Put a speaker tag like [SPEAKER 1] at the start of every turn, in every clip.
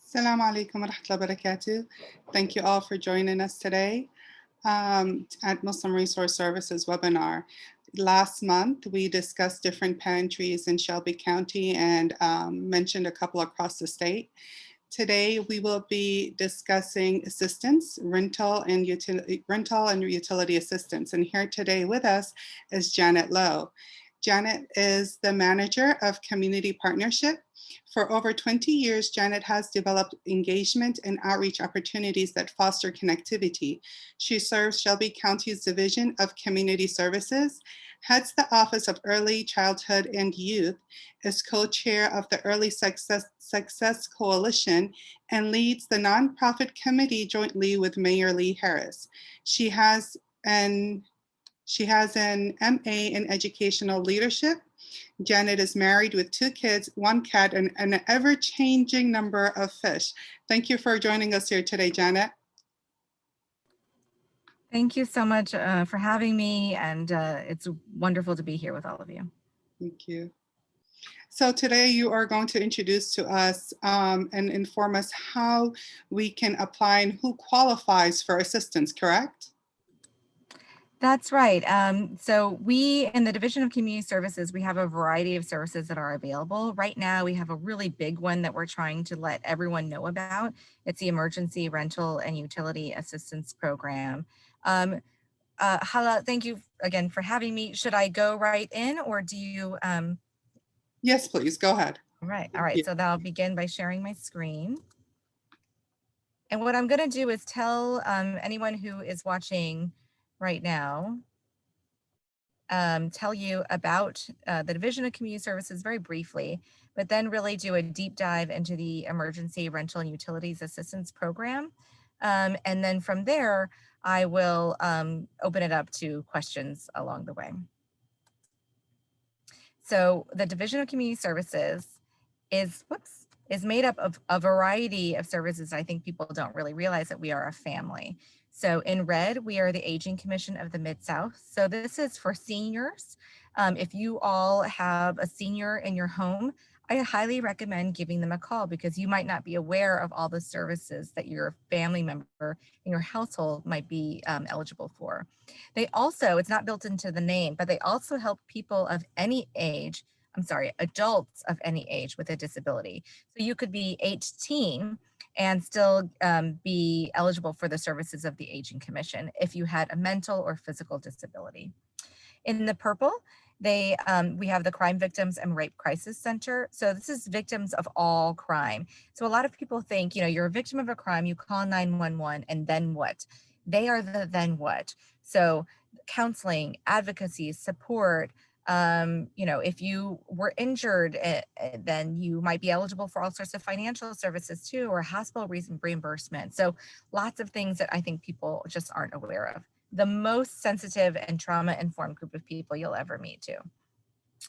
[SPEAKER 1] Assalamu alaikum wa rahmatullahi wa barakatuh. Thank you all for joining us today at Muslim Resource Services webinar. Last month, we discussed different pantries in Shelby County and mentioned a couple across the state. Today, we will be discussing assistance, rental and utility assistance. And here today with us is Janet Lowe. Janet is the manager of community partnership. For over 20 years, Janet has developed engagement and outreach opportunities that foster connectivity. She serves Shelby County's Division of Community Services, heads the Office of Early Childhood and Youth, is co-chair of the Early Success Coalition, and leads the nonprofit committee jointly with Mayor Lee Harris. She has an MA in educational leadership. Janet is married with 2 kids, 1 cat, and an ever-changing number of fish. Thank you for joining us here today, Janet.
[SPEAKER 2] Thank you so much for having me, and it's wonderful to be here with all of you.
[SPEAKER 1] Thank you. So today you are going to introduce to us and inform us how we can apply and who qualifies for assistance, correct?
[SPEAKER 2] That's right. So we in the Division of Community Services, we have a variety of services that are available. Right now, we have a really big one that we're trying to let everyone know about. It's the Emergency Rental and Utility Assistance Program. Hala, thank you again for having me. Should I go right in, or do you?
[SPEAKER 1] Yes, please, go ahead.
[SPEAKER 2] All right, so I'll begin by sharing my screen. And what I'm gonna do is tell anyone who is watching right now, tell you about the Division of Community Services very briefly, but then really do a deep dive into the Emergency Rental and Utilities Assistance Program. And then from there, I will open it up to questions along the way. So the Division of Community Services is made up of a variety of services. I think people don't really realize that we are a family. So in red, we are the Aging Commission of the Mid-South. So this is for seniors. If you all have a senior in your home, I highly recommend giving them a call because you might not be aware of all the services that your family member in your household might be eligible for. They also, it's not built into the name, but they also help people of any age, adults of any age with a disability. So you could be 18 and still be eligible for the services of the Aging Commission if you had a mental or physical disability. In the purple, we have the Crime Victims and Rape Crisis Center. So this is victims of all crime. So a lot of people think, you're a victim of a crime, you call 911, and then what? They are the then what. So counseling, advocacy, support. If you were injured, then you might be eligible for all sorts of financial services too, or hospital reimbursement. So lots of things that I think people just aren't aware of. The most sensitive and trauma-informed group of people you'll ever meet too.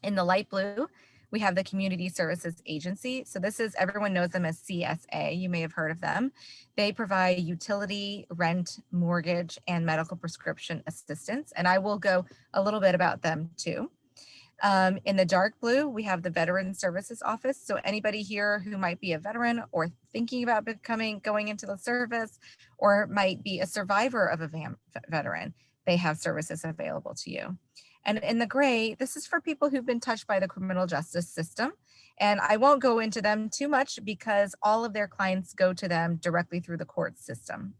[SPEAKER 2] In the light blue, we have the Community Services Agency. So this is, everyone knows them as CSA. You may have heard of them. They provide utility, rent, mortgage, and medical prescription assistance. And I will go a little bit about them too. In the dark blue, we have the Veteran Services Office. So anybody here who might be a veteran or thinking about going into the service, or might be a survivor of a veteran, they have services available to you. And in the gray, this is for people who've been touched by the criminal justice system. And I won't go into them too much because all of their clients go to them directly through the court system.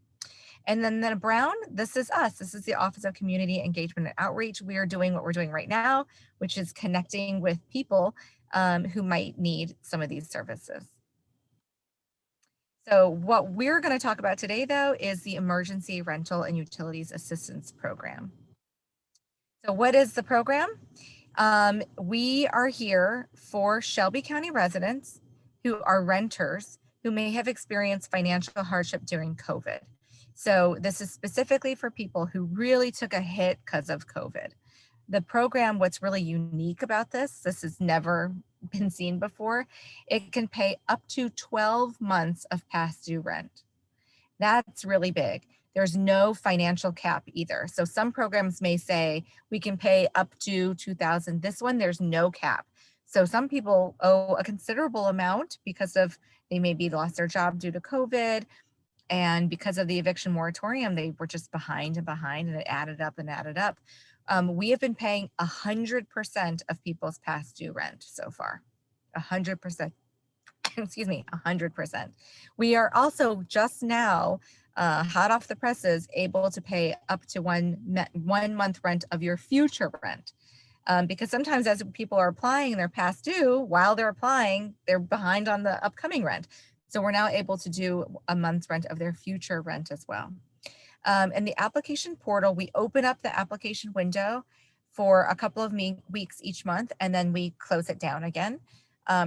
[SPEAKER 2] And then the brown, this is us. This is the Office of Community Engagement and Outreach. We are doing what we're doing right now, which is connecting with people who might need some of these services. So what we're going to talk about today, though, is the Emergency Rental and Utilities Assistance Program. So what is the program? We are here for Shelby County residents who are renters who may have experienced financial hardship during COVID. So this is specifically for people who really took a hit because of COVID. The program, what's really unique about this has never been seen before, it can pay up to 12 months of past due rent. That's really big. There's no financial cap either. So some programs may say we can pay up to $2,000. This one, there's no cap. So some people owe a considerable amount because of they maybe lost their job due to COVID, and because of the eviction moratorium, they were just behind and behind, and it added up and added up. We have been paying 100% of people's past due rent so far, 100%. Excuse me, 100%. We are also just now, hot off the presses, able to pay up to one month rent of your future rent. Because sometimes as people are applying and they're past due, while they're applying, they're behind on the upcoming rent. So we're now able to do a month's rent of their future rent as well. And the application portal, we open up the application window for a couple of weeks each month, and then we close it down again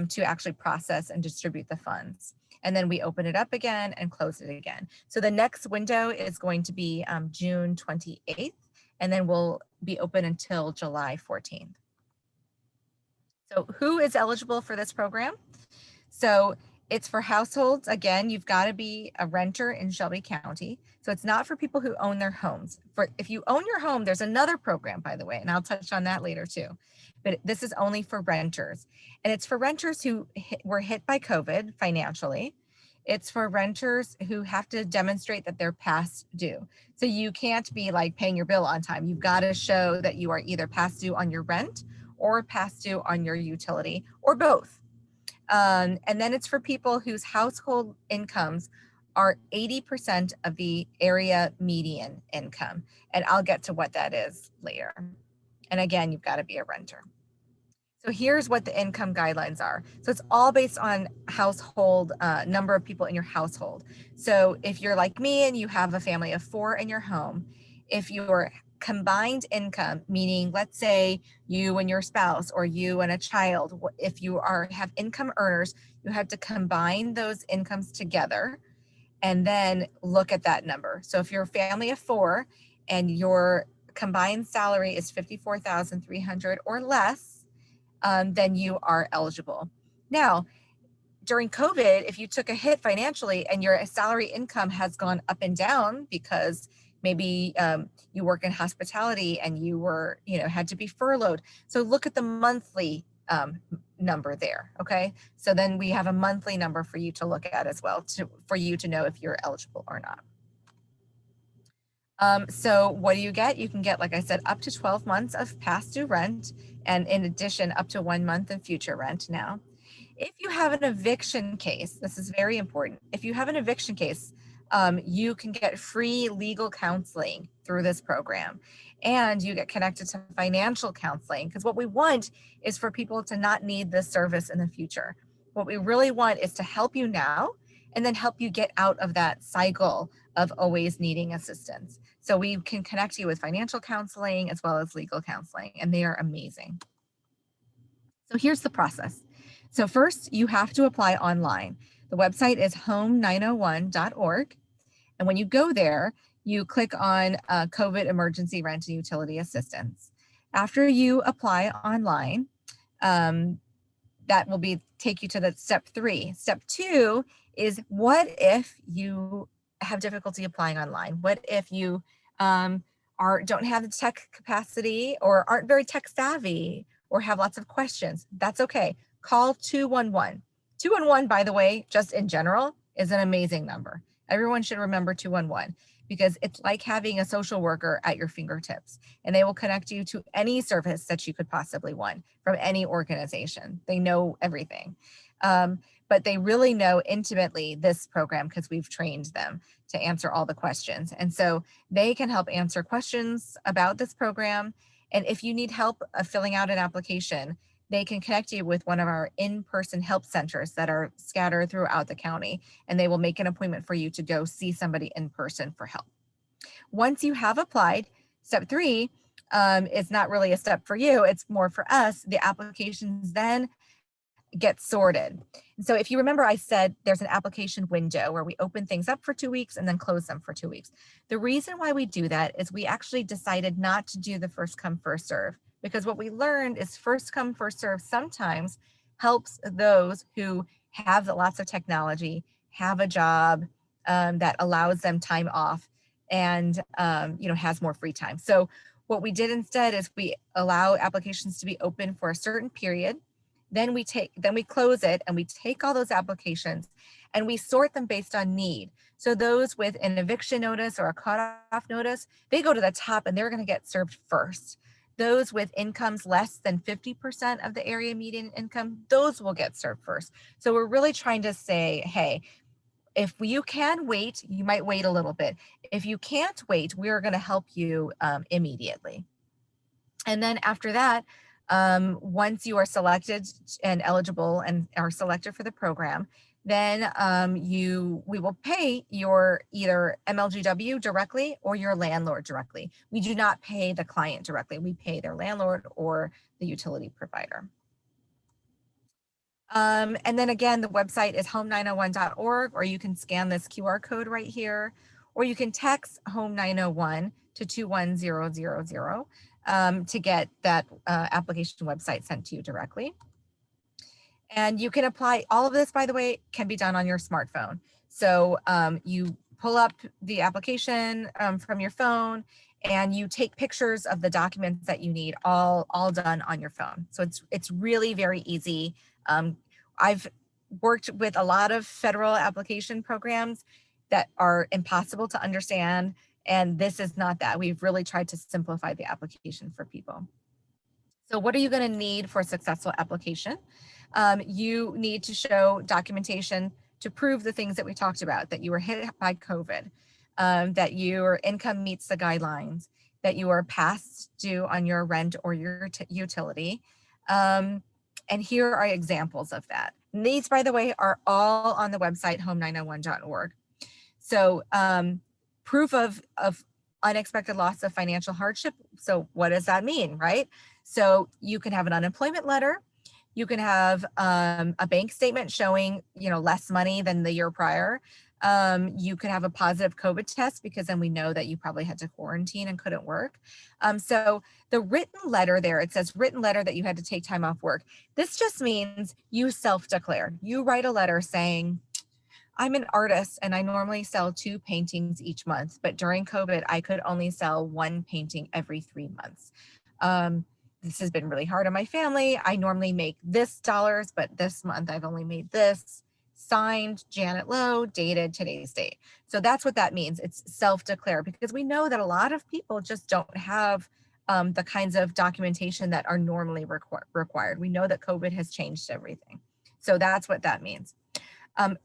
[SPEAKER 2] to actually process and distribute the funds. And then we open it up again and close it again. So the next window is going to be June 28th, and then we'll be open until July 14th. So who is eligible for this program? So it's for households. Again, you've got to be a renter in Shelby County. So it's not for people who own their homes. If you own your home, there's another program, by the way, and I'll touch on that later too. But this is only for renters. And it's for renters who were hit by COVID financially. It's for renters who have to demonstrate that they're past due. So you can't be like paying your bill on time. You've got to show that you are either past due on your rent or past due on your utility, or both. And then it's for people whose household incomes are 80% of the area median income. And I'll get to what that is later. And again, you've got to be a renter. So here's what the income guidelines are. So it's all based on household, number of people in your household. So if you're like me and you have a family of 4 in your home, if your combined income, meaning let's say you and your spouse or you and a child, if you have income earners, you have to combine those incomes together and then look at that number. So if you're a family of 4 and your combined salary is $54,300 or less, then you are eligible. Now, during COVID, if you took a hit financially and your salary income has gone up and down because maybe you work in hospitality and you were, had to be furloughed. So look at the monthly number there, okay? So then we have a monthly number for you to look at as well for you to know if you're eligible or not. So what do you get? You can get, like I said, up to 12 months of past due rent, and in addition, up to 1 month of future rent now. If you have an eviction case, this is very important. If you have an eviction case, you can get free legal counseling through this program, and you get connected to financial counseling, because what we want is for people to not need this service in the future. What we really want is to help you now and then help you get out of that cycle of always needing assistance. So we can connect you with financial counseling as well as legal counseling, and they are amazing. So here's the process. So first, you have to apply online. The website is home901.org. And when you go there, you click on COVID emergency rent and utility assistance. After you apply online, that will take you to the step 3. Step 2 is, what if you have difficulty applying online? What if you don't have the tech capacity or aren't very tech savvy or have lots of questions? That's okay. Call 211. 211, by the way, just in general, is an amazing number. Everyone should remember 211 because it's like having a social worker at your fingertips, and they will connect you to any service that you could possibly want from any organization. They know everything. But they really know intimately this program because we've trained them to answer all the questions. And so they can help answer questions about this program. And if you need help filling out an application, they can connect you with one of our in-person help centers that are scattered throughout the county, and they will make an appointment for you to go see somebody in person for help. Once you have applied, step 3 is not really a step for you, it's more for us. The applications then get sorted. So if you remember, I said there's an application window where we open things up for 2 weeks and then close them for 2 weeks. The reason why we do that is we actually decided not to do the first come, first serve, because what we learned is first come, first serve sometimes helps those who have lots of technology, have a job that allows them time off and has more free time. So what we did instead is we allow applications to be open for a certain period. Then we close it and we take all those applications and we sort them based on need. So those with an eviction notice or a cutoff notice, they go to the top and they're going to get served first. Those with incomes less than 50% of the area median income, those will get served first. So we're really trying to say, hey, if you can wait, you might wait a little bit. If you can't wait, we're going to help you immediately. And then after that, once you are selected and eligible and are selected for the program, then we will pay your either MLGW directly or your landlord directly. We do not pay the client directly. We pay their landlord or the utility provider. And then again, the website is home901.org, or you can scan this QR code right here, or you can text Home 901 to 21000 to get that application website sent to you directly. And you can apply, all of this, by the way, can be done on your smartphone. So you pull up the application from your phone and you take pictures of the documents that you need, all done on your phone. So it's really very easy. I've worked with a lot of federal application programs that are impossible to understand, and this is not that. We've really tried to simplify the application for people. So what are you going to need for a successful application? You need to show documentation to prove the things that we talked about, that you were hit by COVID, that your income meets the guidelines, that you are past due on your rent or your utility. And here are examples of that. And these, by the way, are all on the website home901.org. So proof of unexpected loss of financial hardship. So what does that mean, right? So you can have an unemployment letter. You can have a bank statement showing, less money than the year prior. You could have a positive COVID test, because then we know that you probably had to quarantine and couldn't work. So the written letter there, it says written letter that you had to take time off work. This just means you self-declare. You write a letter saying, I'm an artist and I normally sell 2 paintings each month, but during COVID, I could only sell 1 painting every 3 months. This has been really hard on my family. I normally make this dollars, but this month I've only made this. Signed, Janet Lowe, dated today's date. So that's what that means. It's self-declare, because we know that a lot of people just don't have the kinds of documentation that are normally required. We know that COVID has changed everything. So that's what that means.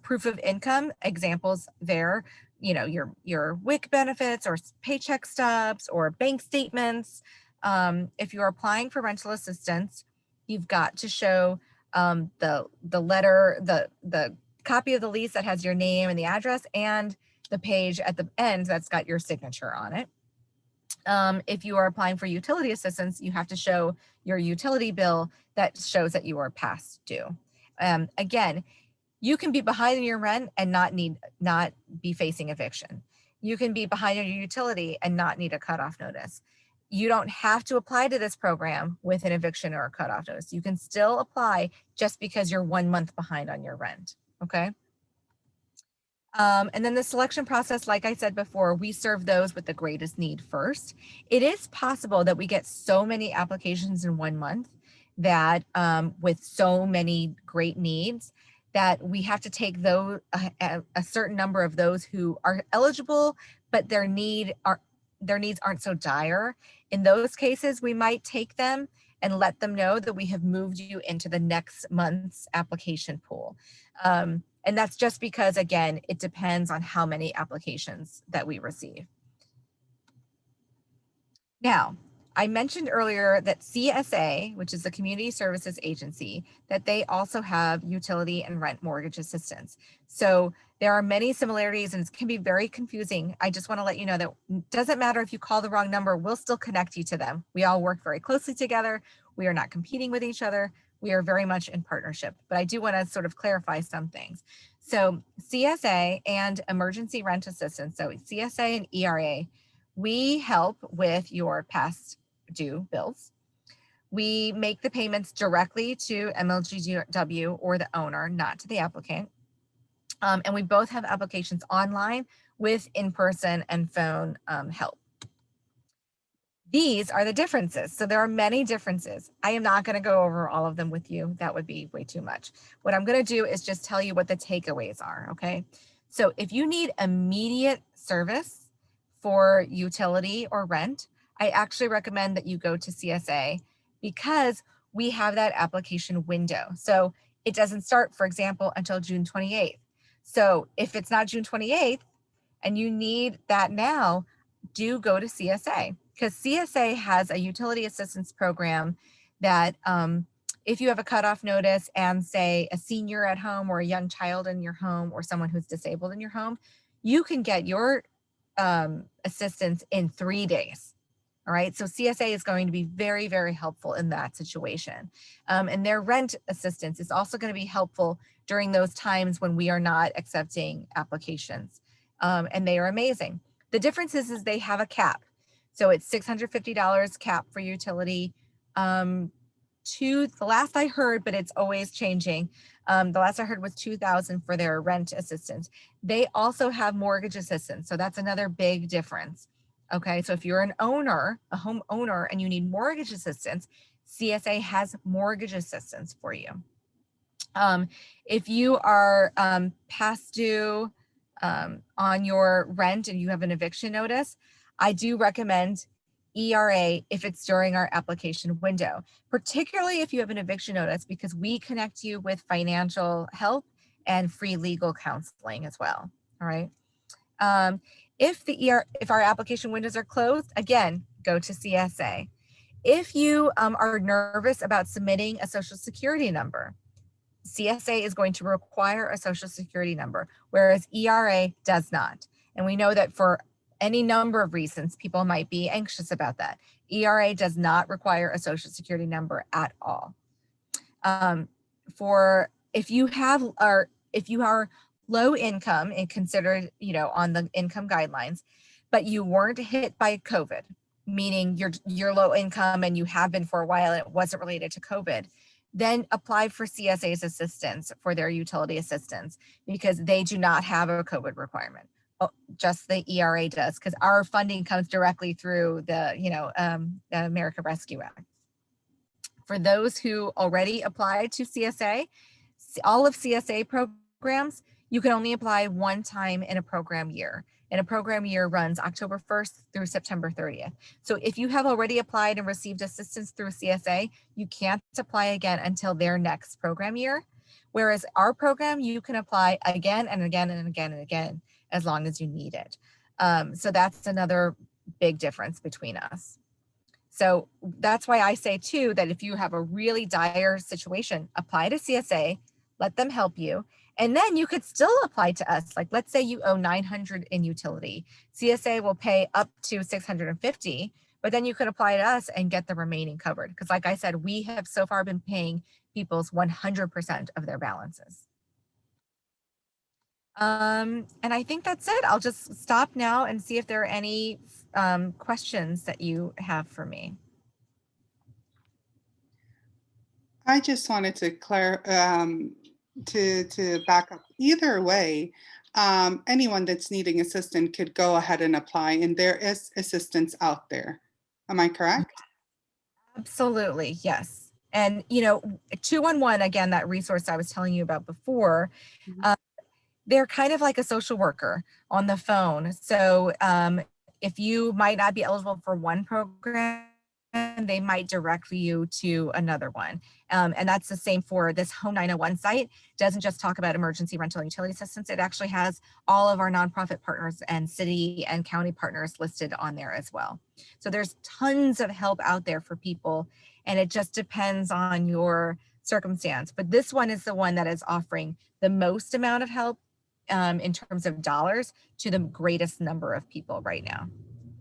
[SPEAKER 2] Proof of income, examples there, your WIC benefits or paycheck stubs or bank statements. If you're applying for rental assistance, you've got to show the letter, the copy of the lease that has your name and the address, and the page at the end that's got your signature on it. If you are applying for utility assistance, you have to show your utility bill that shows that you are past due. Again, you can be behind in your rent and not be facing eviction. You can be behind in your utility and not need a cutoff notice. You don't have to apply to this program with an eviction or a cutoff notice. You can still apply just because you're 1 month behind on your rent, okay? And then the selection process, like I said before, we serve those with the greatest need first. It is possible that we get so many applications in 1 month that with so many great needs, that we have to take those a certain number of those who are eligible, but their needs aren't so dire. In those cases, we might take them and let them know that we have moved you into the next month's application pool. And that's just because, again, it depends on how many applications that we receive. Now, I mentioned earlier that CSA, which is the Community Services Agency, that they also have utility and rent mortgage assistance. So there are many similarities and it can be very confusing. I just want to let you know that it doesn't matter if you call the wrong number, we'll still connect you to them. We all work very closely together. We are not competing with each other. We are very much in partnership, but I do want to sort of clarify some things. So CSA and emergency rent assistance, so CSA and ERA, we help with your past due bills. We make the payments directly to MLGW or the owner, not to the applicant. And we both have applications online with in-person and phone help. These are the differences. So there are many differences. I am not going to go over all of them with you. That would be way too much. What I'm going to do is just tell you what the takeaways are, okay? So if you need immediate service for utility or rent, I actually recommend that you go to CSA because we have that application window. So it doesn't start, for example, until June 28th. So if it's not June 28th and you need that now, do go to CSA because CSA has a utility assistance program that if you have a cutoff notice and say a senior at home or a young child in your home or someone who's disabled in your home, you can get your assistance in 3 days. All right, so CSA is going to be very, very helpful in that situation. And their rent assistance is also going to be helpful during those times when we are not accepting applications. And they are amazing. The difference is they have a cap. So it's $650 cap for utility. The last I heard, but it's always changing. The last I heard was $2,000 for their rent assistance. They also have mortgage assistance. So that's another big difference. Okay, so if you're an owner, a home owner, and you need mortgage assistance, CSA has mortgage assistance for you. If you are past due on your rent and you have an eviction notice, I do recommend ERA if it's during our application window, particularly if you have an eviction notice, because we connect you with financial help and free legal counseling as well. All right. If our application windows are closed, again, go to CSA. If you are nervous about submitting a social security number, CSA is going to require a social security number, whereas ERA does not. And we know that for any number of reasons, people might be anxious about that. ERA does not require a social security number at all. If you are low income and considered, on the income guidelines, but you weren't hit by COVID, meaning you're low income and you have been for a while and it wasn't related to COVID, then apply for CSA's assistance for their utility assistance because they do not have a COVID requirement. Just the ERA does, because our funding comes directly through the American Rescue Act. For those who already applied to CSA, all of CSA programs, you can only apply one time in a program year. And a program year runs October 1st through September 30th. So if you have already applied and received assistance through CSA, you can't apply again until their next program year. Whereas our program, you can apply again and again and again and again, as long as you need it. So that's another big difference between us. So that's why I say too, that if you have a really dire situation, apply to CSA, let them help you. And then you could still apply to us. Like, let's say you owe $900 in utility. CSA will pay up to $650, but then you could apply to us and get the remaining covered. Because like I said, we have so far been paying people's 100% of their balances. And I think that's it. I'll just stop now and see if there are any questions that you have for me.
[SPEAKER 1] I just wanted to to back up. Either way, anyone that's needing assistance could go ahead and apply, and there is assistance out there. Am I correct?
[SPEAKER 2] Absolutely, yes. And 211, again, that resource I was telling you about before, they're kind of like a social worker on the phone. So if you might not be eligible for one program, they might direct you to another one. And that's the same for this Home 901 site. It doesn't just talk about emergency rental and utility assistance. It actually has all of our nonprofit partners and city and county partners listed on there as well. So there's tons of help out there for people, and it just depends on your circumstance. But this one is the one that is offering the most amount of help in terms of dollars to the greatest number of people right now.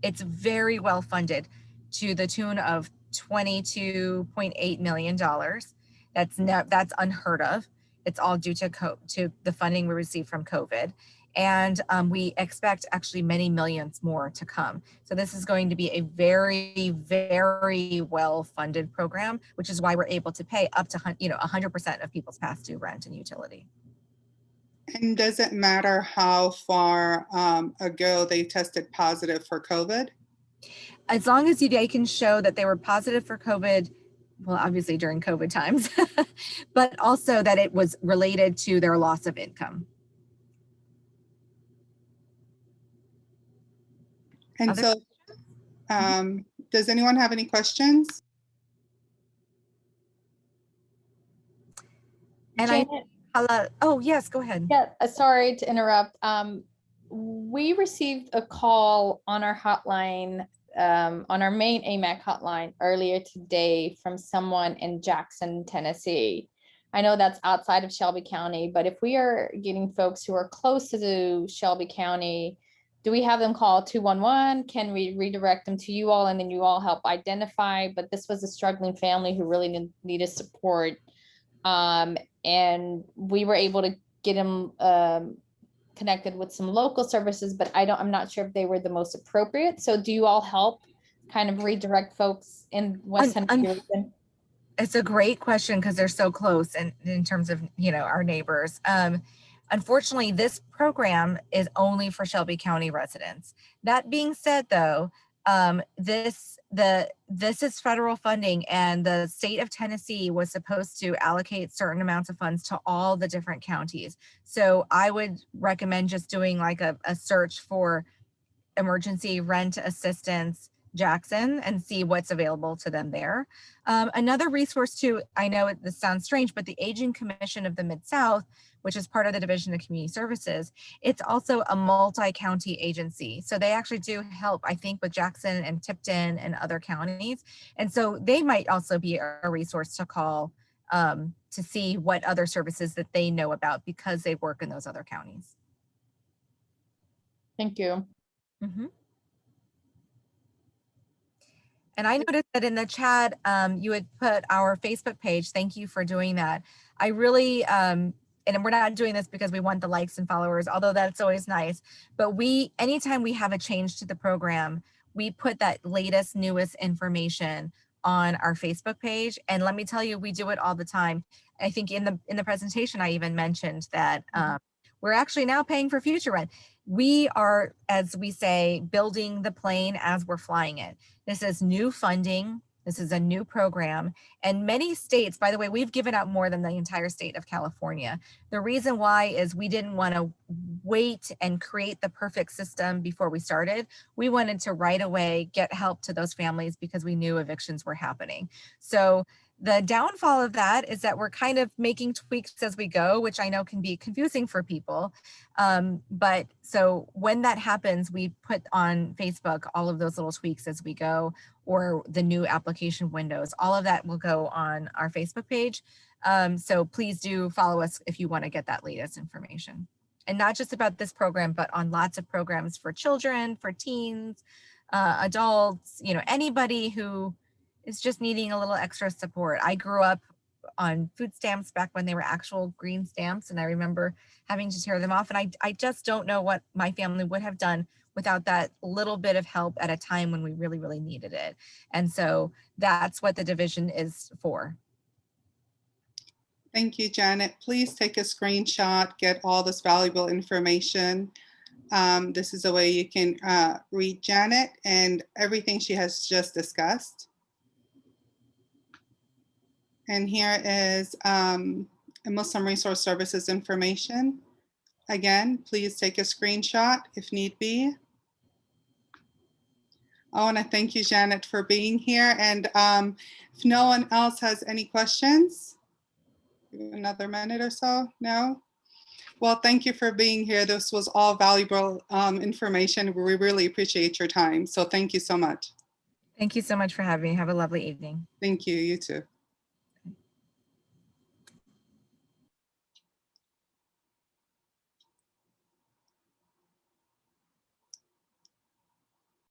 [SPEAKER 2] It's very well funded to the tune of $22.8 million. That's unheard of. It's all due to the funding we received from COVID. And we expect actually many millions more to come. So this is going to be a very, very well-funded program, which is why we're able to pay up to 100% of people's past due rent and utility.
[SPEAKER 1] And does it matter how far ago they tested positive for COVID?
[SPEAKER 2] as long as they can show that they were positive for COVID, well, obviously during COVID times, but also that it was related to their loss of income.
[SPEAKER 1] And
[SPEAKER 2] Other
[SPEAKER 1] so, does anyone have any questions?
[SPEAKER 2] And
[SPEAKER 3] Janet,
[SPEAKER 2] oh yes, go ahead.
[SPEAKER 3] yeah, sorry to interrupt. We received a call on our hotline, on our main AMAC hotline earlier today from someone in Jackson, Tennessee. I know that's outside of Shelby County, but if we are getting folks who are close to Shelby County, do we have them call 211? Can we redirect them to you all and then you all help identify? But this was a struggling family who really needed support. And we were able to get them connected with some local services, but I'm not sure if they were the most appropriate. So do you all help kind of redirect folks in West Tennessee region?
[SPEAKER 2] It's a great question because they're so close and in terms of, our neighbors. Unfortunately, this program is only for Shelby County residents. That being said, though, this is federal funding, and the state of Tennessee was supposed to allocate certain amounts of funds to all the different counties. So I would recommend just doing like a search for emergency rent assistance Jackson and see what's available to them there. Another resource too, I know this sounds strange, but the Aging Commission of the Mid-South, which is part of the Division of Community Services, it's also a multi-county agency. So they actually do help, I think, with Jackson and Tipton and other counties. And so they might also be a resource to call to see what other services that they know about because they work in those other counties.
[SPEAKER 3] Thank you.
[SPEAKER 2] Mm-hmm. And I noticed that in the chat, you had put our Facebook page. Thank you for doing that. I really, and we're not doing this because we want the likes and followers, although that's always nice. But anytime we have a change to the program, we put that latest, newest information on our Facebook page. And let me tell you, we do it all the time. I think in the presentation, I even mentioned that we're actually now paying for future rent. We are, as we say, building the plane as we're flying it. This is new funding. This is a new program. And many states, by the way, we've given out more than the entire state of California. The reason why is we didn't want to wait and create the perfect system before we started. We wanted to right away get help to those families because we knew evictions were happening. So the downfall of that is that we're kind of making tweaks as we go, which I know can be confusing for people. But so when that happens, we put on Facebook all of those little tweaks as we go, or the new application windows. All of that will go on our Facebook page. So please do follow us if you want to get that latest information. And not just about this program, but on lots of programs for children, for teens, adults, anybody who is just needing a little extra support. I grew up on food stamps back when they were actual green stamps, and I remember having to tear them off. And I just don't know what my family would have done without that little bit of help at a time when we really, really needed it. And so that's what the division is for.
[SPEAKER 1] Thank you, Janet. Please take a screenshot, get all this valuable information. This is a way you can read Janet and everything she has just discussed. And here is Muslim Resource Services information. Again, please take a screenshot if need be. I want to thank you, Janet, for being here. And if no one else has any questions, another minute or so, no? Well, thank you for being here. This was all valuable information. We really appreciate your time. So thank you so much.
[SPEAKER 2] Thank you so much for having me. Have a lovely evening.
[SPEAKER 1] Thank you, you too.